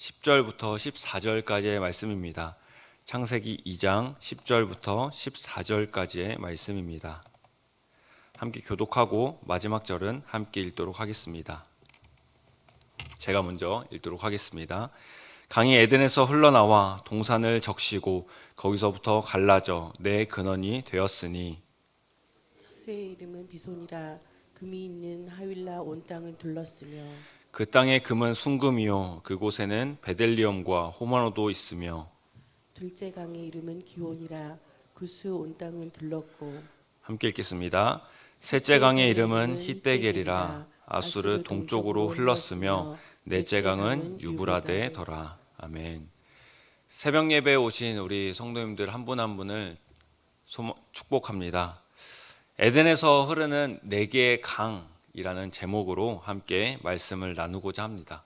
10절부터 14절까지의 말씀입니다. 창세기 2장 10절부터 14절까지의 말씀입니다. 함께 교독하고 마지막 절은 함께 읽도록 하겠습니다. 제가 먼저 읽도록 하겠습니다. 강이 에덴에서 흘러나와 동산을 적시고 거기서부터 갈라져 내 근원이 되었으니 첫째의 이름은 비손이라. 금이 있는 하윌라 온 땅을 둘렀으며 그 땅의 금은 순금이요 그곳에는 베델리엄과 호마노도 있으며 둘째 강의 이름은 기온이라. 구스 온 땅을 둘렀고 함께 읽겠습니다. 셋째 강의 이름은 히데겔이라. 아수르 동쪽으로 흘렀으며 넷째 강은 유브라데더라. 아멘. 새벽 예배에 오신 우리 성도님들 한 분 한 분을 축복합니다. 에덴에서 흐르는 네 개의 강이라는 제목으로 함께 말씀을 나누고자 합니다.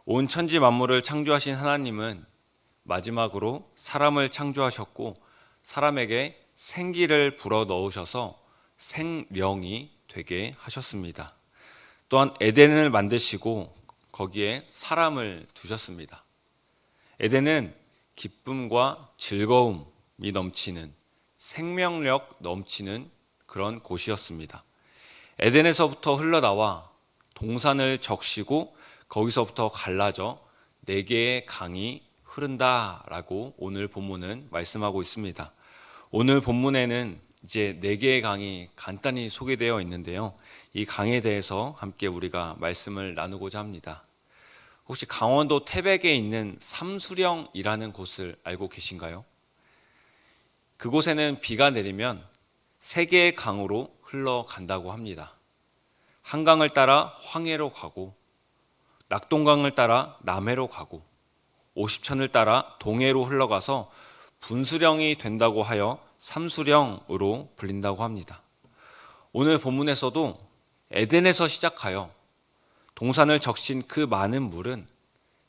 온 천지 만물을 창조하신 하나님은 마지막으로 사람을 창조하셨고 사람에게 생기를 불어 넣으셔서 생명이 되게 하셨습니다. 또한 에덴을 만드시고 거기에 사람을 두셨습니다. 에덴은 기쁨과 즐거움이 넘치는 생명력 넘치는 그런 곳이었습니다. 에덴에서부터 흘러나와 동산을 적시고 거기서부터 갈라져 네 개의 강이 흐른다라고 오늘 본문은 말씀하고 있습니다. 오늘 본문에는 이제 네 개의 강이 간단히 소개되어 있는데요. 이 강에 대해서 함께 우리가 말씀을 나누고자 합니다. 혹시 강원도 태백에 있는 삼수령이라는 곳을 알고 계신가요? 그곳에는 비가 내리면 세 개의 강으로 흘러간다고 합니다. 한강을 따라 황해로 가고 낙동강을 따라 남해로 가고 오십천을 따라 동해로 흘러가서 분수령이 된다고 하여 삼수령으로 불린다고 합니다. 오늘 본문에서도 에덴에서 시작하여 동산을 적신 그 많은 물은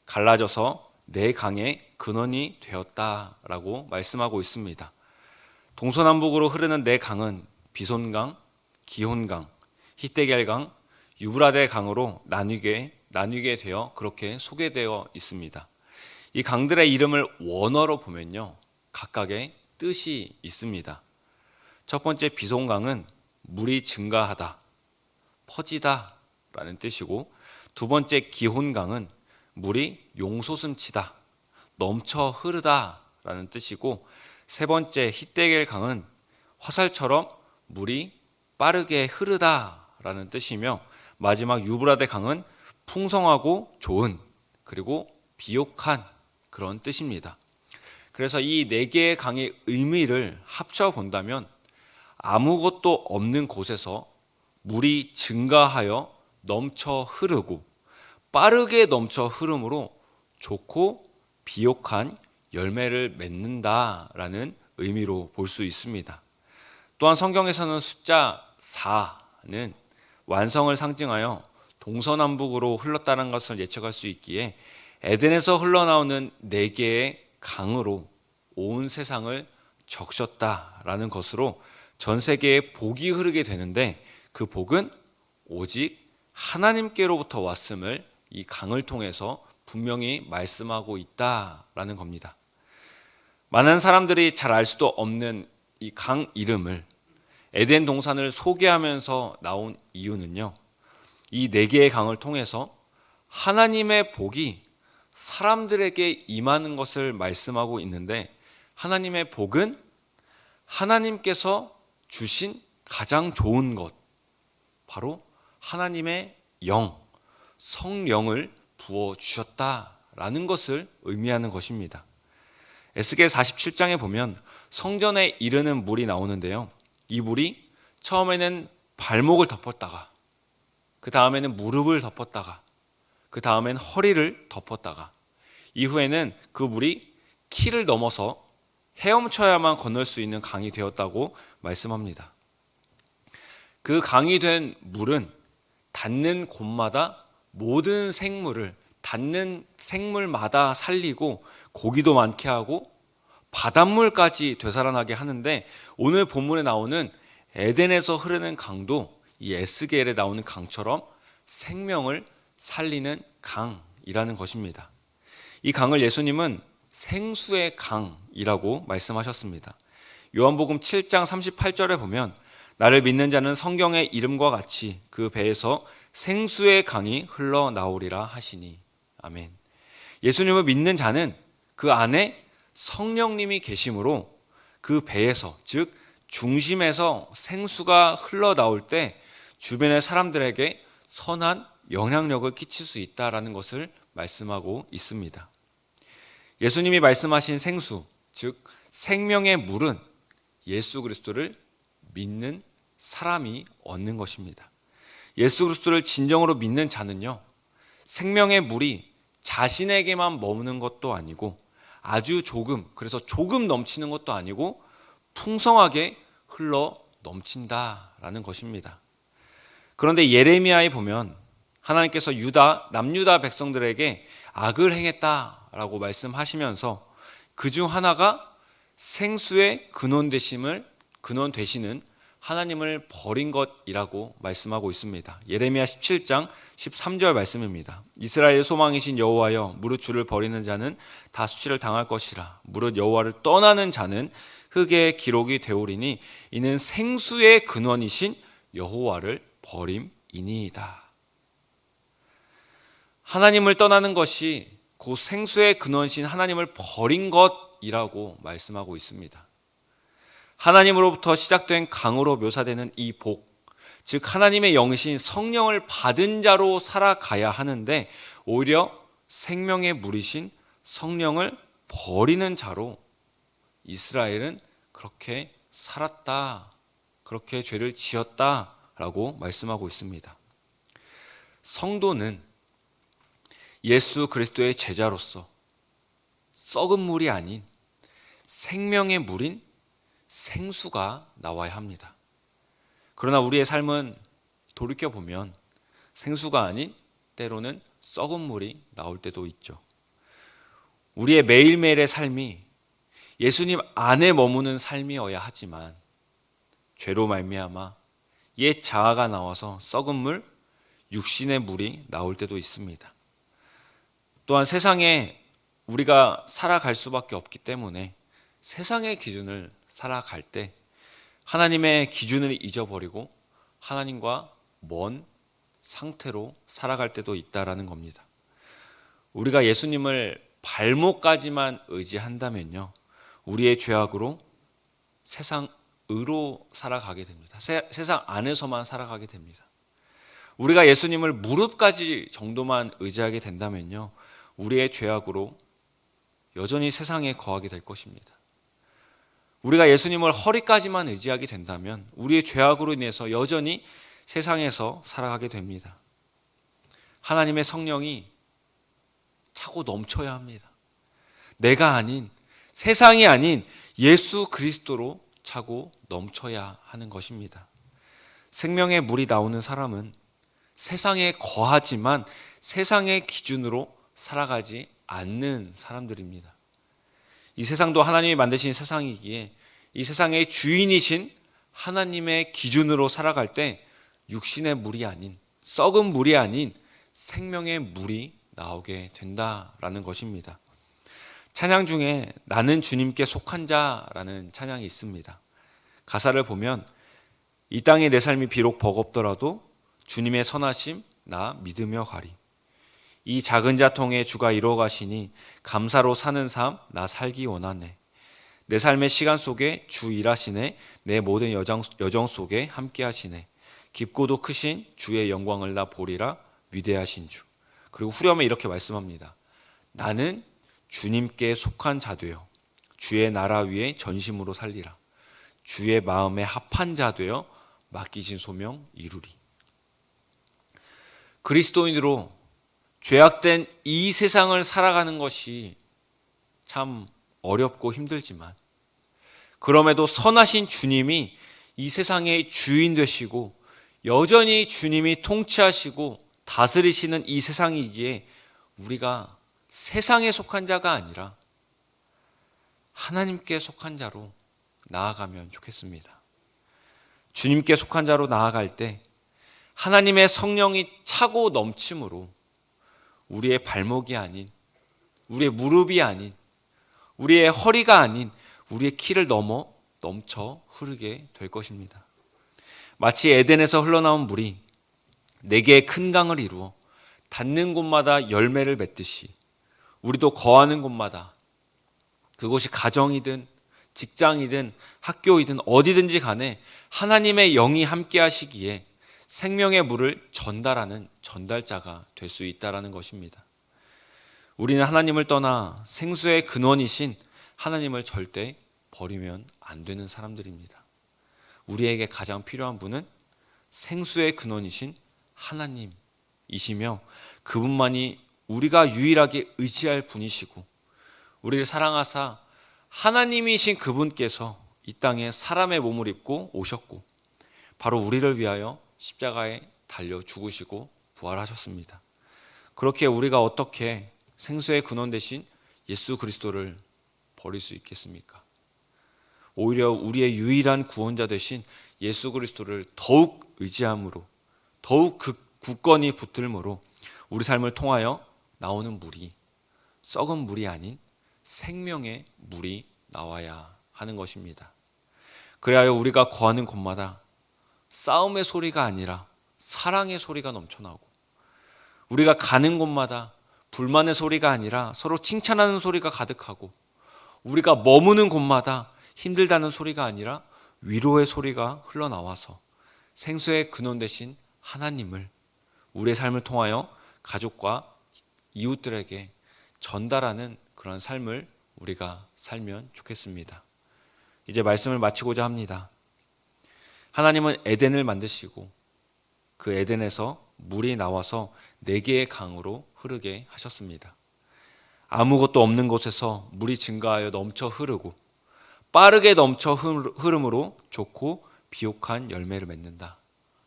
갈라져서 네 강의 근원이 되었다라고 말씀하고 있습니다. 동서남북으로 흐르는 네 강은 비손강, 기혼강, 히데겔강, 유브라데 강으로 나뉘게 되어 그렇게 소개되어 있습니다. 이 강들의 이름을 원어로 보면요, 각각의 뜻이 있습니다. 첫 번째 비손강은 물이 증가하다, 퍼지다 라는 뜻이고, 두 번째 기혼강은 물이 용솟음치다, 넘쳐 흐르다 라는 뜻이고, 세 번째 히데겔 강은 화살처럼 물이 빠르게 흐르다 라는 뜻이며, 마지막 유브라데 강은 풍성하고 좋은, 그리고 비옥한 그런 뜻입니다. 그래서 이 네 개의 강의 의미를 합쳐 본다면 아무것도 없는 곳에서 물이 증가하여 넘쳐 흐르고 빠르게 넘쳐 흐름으로 좋고 비옥한 열매를 맺는다라는 의미로 볼 수 있습니다. 또한 성경에서는 숫자 4는 완성을 상징하여 동서남북으로 흘렀다는 것을 예측할 수 있기에 에덴에서 흘러나오는 네 개의 강으로 온 세상을 적셨다라는 것으로 전 세계에 복이 흐르게 되는데, 그 복은 오직 하나님께로부터 왔음을 이 강을 통해서 분명히 말씀하고 있다라는 겁니다. 많은 사람들이 잘 알 수도 없는 이 강 이름을 에덴 동산을 소개하면서 나온 이유는요, 이 네 개의 강을 통해서 하나님의 복이 사람들에게 임하는 것을 말씀하고 있는데, 하나님의 복은 하나님께서 주신 가장 좋은 것, 바로 하나님의 영, 성령을 부어주셨다라는 것을 의미하는 것입니다. 에스겔 47장에 보면 성전에 이르는 물이 나오는데요, 이 물이 처음에는 발목을 덮었다가, 그 다음에는 무릎을 덮었다가, 그 다음엔 허리를 덮었다가, 이후에는 그 물이 키를 넘어서 헤엄쳐야만 건널 수 있는 강이 되었다고 말씀합니다. 그 강이 된 물은 닿는 곳마다 모든 생물을 닿는 생물마다 살리고 고기도 많게 하고 바닷물까지 되살아나게 하는데, 오늘 본문에 나오는 에덴에서 흐르는 강도 이 에스겔에 나오는 강처럼 생명을 살리는 강이라는 것입니다. 이 강을 예수님은 생수의 강이라고 말씀하셨습니다. 요한복음 7장 38절에 보면 나를 믿는 자는 성경의 이름과 같이 그 배에서 생수의 강이 흘러나오리라 하시니. 아멘. 예수님을 믿는 자는 그 안에 성령님이 계심으로 그 배에서, 즉 중심에서 생수가 흘러나올 때 주변의 사람들에게 선한 영향력을 끼칠 수 있다라는 것을 말씀하고 있습니다. 예수님이 말씀하신 생수, 즉 생명의 물은 예수 그리스도를 믿는 사람이 얻는 것입니다. 예수 그리스도를 진정으로 믿는 자는요, 생명의 물이 자신에게만 머무는 것도 아니고 아주 조금, 그래서 조금 넘치는 것도 아니고 풍성하게 흘러 넘친다라는 것입니다. 그런데 예레미야에 보면 하나님께서 남유다 백성들에게 악을 행했다라고 말씀하시면서 그중 하나가 생수의 근원 되시는 하나님을 버린 것이라고 말씀하고 있습니다. 예레미야 17장 13절 말씀입니다. 이스라엘의 소망이신 여호와여, 무릇 주를 버리는 자는 다 수치를 당할 것이라. 무릇 여호와를 떠나는 자는 흙의 기록이 되오리니 이는 생수의 근원이신 여호와를 버림이니이다. 하나님을 떠나는 것이 곧 생수의 근원이신 하나님을 버린 것이라고 말씀하고 있습니다. 하나님으로부터 시작된 강으로 묘사되는 이 복, 즉 하나님의 영이신 성령을 받은 자로 살아가야 하는데 오히려 생명의 물이신 성령을 버리는 자로 이스라엘은 그렇게 살았다, 그렇게 죄를 지었다라고 말씀하고 있습니다. 성도는 예수 그리스도의 제자로서 썩은 물이 아닌 생명의 물인 생수가 나와야 합니다. 그러나 우리의 삶은 돌이켜보면 생수가 아닌 때로는 썩은 물이 나올 때도 있죠. 우리의 매일매일의 삶이 예수님 안에 머무는 삶이어야 하지만 죄로 말미암아 옛 자아가 나와서 썩은 물, 육신의 물이 나올 때도 있습니다. 또한 세상에 우리가 살아갈 수밖에 없기 때문에 세상의 기준을 살아갈 때 하나님의 기준을 잊어버리고 하나님과 먼 상태로 살아갈 때도 있다라는 겁니다. 우리가 예수님을 발목까지만 의지한다면요, 우리의 죄악으로 세상으로 살아가게 됩니다. 세상 안에서만 살아가게 됩니다. 우리가 예수님을 무릎까지 정도만 의지하게 된다면요, 우리의 죄악으로 여전히 세상에 거하게 될 것입니다. 우리가 예수님을 허리까지만 의지하게 된다면 우리의 죄악으로 인해서 여전히 세상에서 살아가게 됩니다. 하나님의 성령이 차고 넘쳐야 합니다. 내가 아닌, 세상이 아닌 예수 그리스도로 차고 넘쳐야 하는 것입니다. 생명의 물이 나오는 사람은 세상에 거하지만 세상의 기준으로 살아가지 않는 사람들입니다. 이 세상도 하나님이 만드신 세상이기에 이 세상의 주인이신 하나님의 기준으로 살아갈 때 육신의 물이 아닌, 썩은 물이 아닌 생명의 물이 나오게 된다라는 것입니다. 찬양 중에 나는 주님께 속한 자라는 찬양이 있습니다. 가사를 보면 이 땅에 내 삶이 비록 버겁더라도 주님의 선하심 나 믿으며 가리. 이 작은 자통에 주가 이루어 가시니 감사로 사는 삶 나 살기 원하네. 내 삶의 시간 속에 주 일하시네. 내 모든 여정 속에 함께 하시네. 깊고도 크신 주의 영광을 나 보리라. 위대하신 주. 그리고 후렴에 이렇게 말씀합니다. 나는 주님께 속한 자 되어 주의 나라 위에 전심으로 살리라. 주의 마음에 합한 자 되어 맡기신 소명 이루리. 그리스도인으로 죄악된 이 세상을 살아가는 것이 참 어렵고 힘들지만 그럼에도 선하신 주님이 이 세상의 주인 되시고 여전히 주님이 통치하시고 다스리시는 이 세상이기에 우리가 세상에 속한 자가 아니라 하나님께 속한 자로 나아가면 좋겠습니다. 주님께 속한 자로 나아갈 때 하나님의 성령이 차고 넘침으로 우리의 발목이 아닌 우리의 무릎이 아닌, 우리의 허리가 아닌 우리의 키를 넘쳐 흐르게 될 것입니다. 마치 에덴에서 흘러나온 물이 4개의 큰 강을 이루어 닿는 곳마다 열매를 맺듯이 우리도 거하는 곳마다, 그곳이 가정이든 직장이든 학교이든 어디든지 간에 하나님의 영이 함께 하시기에 생명의 물을 전달하는 전달자가 될 수 있다는 것입니다. 우리는 하나님을 떠나 생수의 근원이신 하나님을 절대 버리면 안 되는 사람들입니다. 우리에게 가장 필요한 분은 생수의 근원이신 하나님이시며 그분만이 우리가 유일하게 의지할 분이시고, 우리를 사랑하사 하나님이신 그분께서 이 땅에 사람의 몸을 입고 오셨고 바로 우리를 위하여 십자가에 달려 죽으시고 부활하셨습니다. 그렇게 우리가 어떻게 생수의 근원 되신 예수 그리스도를 버릴 수 있겠습니까? 오히려 우리의 유일한 구원자 되신 예수 그리스도를 더욱 의지함으로, 더욱 굳건히 붙들므로 우리 삶을 통하여 나오는 물이 썩은 물이 아닌 생명의 물이 나와야 하는 것입니다. 그래야 우리가 거하는 곳마다 싸움의 소리가 아니라 사랑의 소리가 넘쳐나고, 우리가 가는 곳마다 불만의 소리가 아니라 서로 칭찬하는 소리가 가득하고, 우리가 머무는 곳마다 힘들다는 소리가 아니라 위로의 소리가 흘러나와서 생수의 근원 되신 하나님을 우리의 삶을 통하여 가족과 이웃들에게 전달하는 그런 삶을 우리가 살면 좋겠습니다. 이제 말씀을 마치고자 합니다. 하나님은 에덴을 만드시고 그 에덴에서 물이 나와서 4개의 강으로 흐르게 하셨습니다. 아무것도 없는 곳에서 물이 증가하여 넘쳐 흐르고 빠르게 넘쳐 흐름으로 좋고 비옥한 열매를 맺는다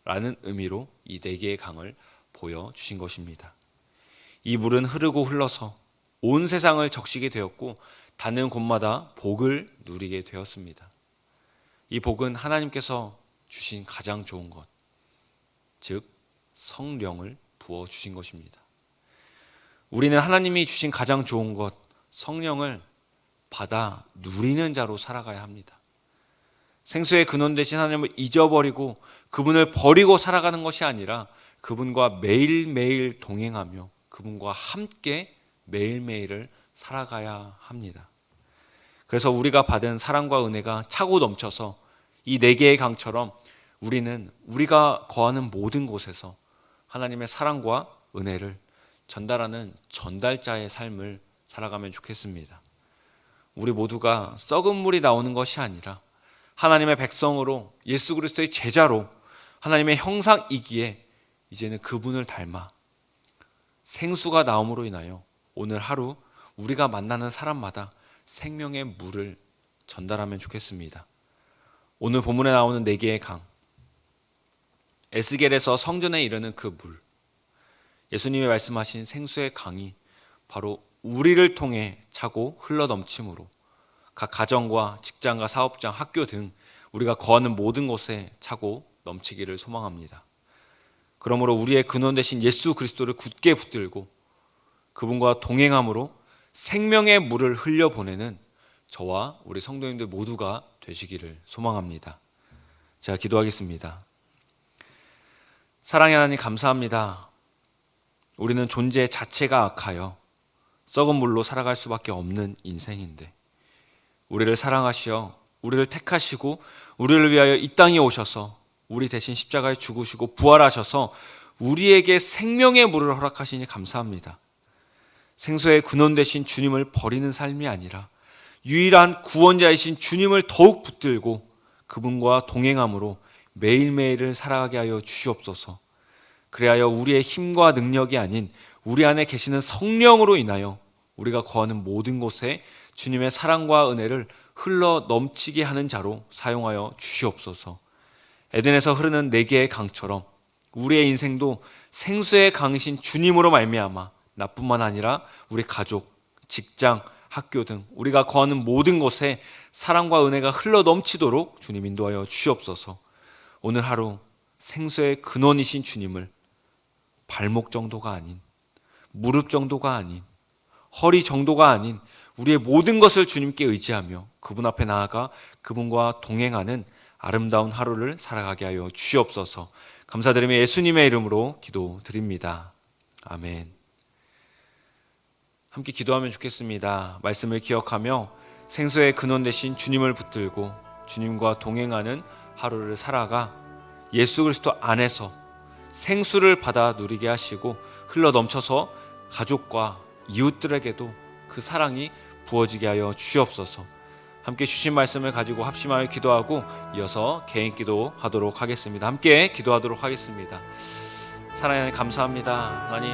라는 의미로 이 4개의 강을 보여주신 것입니다. 이 물은 흐르고 흘러서 온 세상을 적시게 되었고 닿는 곳마다 복을 누리게 되었습니다. 이 복은 하나님께서 주신 가장 좋은 것, 즉 성령을 부어주신 것입니다. 우리는 하나님이 주신 가장 좋은 것, 성령을 받아 누리는 자로 살아가야 합니다. 생수의 근원 되신 하나님을 잊어버리고 그분을 버리고 살아가는 것이 아니라 그분과 매일매일 동행하며 그분과 함께 매일매일을 살아가야 합니다. 그래서 우리가 받은 사랑과 은혜가 차고 넘쳐서 이 4개의 강처럼 우리는 우리가 거하는 모든 곳에서 하나님의 사랑과 은혜를 전달하는 전달자의 삶을 살아가면 좋겠습니다. 우리 모두가 썩은 물이 나오는 것이 아니라 하나님의 백성으로 예수 그리스도의 제자로 하나님의 형상이기에 이제는 그분을 닮아 생수가 나옴으로 인하여 오늘 하루 우리가 만나는 사람마다 생명의 물을 전달하면 좋겠습니다. 오늘 본문에 나오는 4개의 강, 에스겔에서 성전에 이르는 그 물, 예수님이 말씀하신 생수의 강이 바로 우리를 통해 차고 흘러넘침으로 각 가정과 직장과 사업장, 학교 등 우리가 거하는 모든 곳에 차고 넘치기를 소망합니다. 그러므로 우리의 근원 되신 예수 그리스도를 굳게 붙들고 그분과 동행함으로 생명의 물을 흘려보내는 저와 우리 성도님들 모두가 되시기를 소망합니다. 제가 기도하겠습니다. 사랑의 하나님 감사합니다. 우리는 존재 자체가 악하여 썩은 물로 살아갈 수밖에 없는 인생인데 우리를 사랑하시어 우리를 택하시고 우리를 위하여 이 땅에 오셔서 우리 대신 십자가에 죽으시고 부활하셔서 우리에게 생명의 물을 허락하시니 감사합니다. 생수의 근원 되신 주님을 버리는 삶이 아니라 유일한 구원자이신 주님을 더욱 붙들고 그분과 동행함으로 매일매일을 살아가게 하여 주시옵소서. 그리하여 우리의 힘과 능력이 아닌 우리 안에 계시는 성령으로 인하여 우리가 거하는 모든 곳에 주님의 사랑과 은혜를 흘러 넘치게 하는 자로 사용하여 주시옵소서. 에덴에서 흐르는 4개의 강처럼 우리의 인생도 생수의 강이신 주님으로 말미암아 나뿐만 아니라 우리 가족, 직장, 학교 등 우리가 거하는 모든 곳에 사랑과 은혜가 흘러 넘치도록 주님 인도하여 주시옵소서. 오늘 하루 생수의 근원이신 주님을 발목 정도가 아닌, 무릎 정도가 아닌, 허리 정도가 아닌 우리의 모든 것을 주님께 의지하며 그분 앞에 나아가 그분과 동행하는 아름다운 하루를 살아가게 하여 주시옵소서. 감사드리며 예수님의 이름으로 기도드립니다. 아멘. 함께 기도하면 좋겠습니다. 말씀을 기억하며 생수의 근원 되신 주님을 붙들고 주님과 동행하는 하루를 살아가 예수 그리스도 안에서 생수를 받아 누리게 하시고 흘러 넘쳐서 가족과 이웃들에게도 그 사랑이 부어지게 하여 주시옵소서. 함께 주신 말씀을 가지고 합심하여 기도하고 이어서 개인 기도하도록 하겠습니다. 함께 기도하도록 하겠습니다. 사랑하는 감사합니다. 하나님,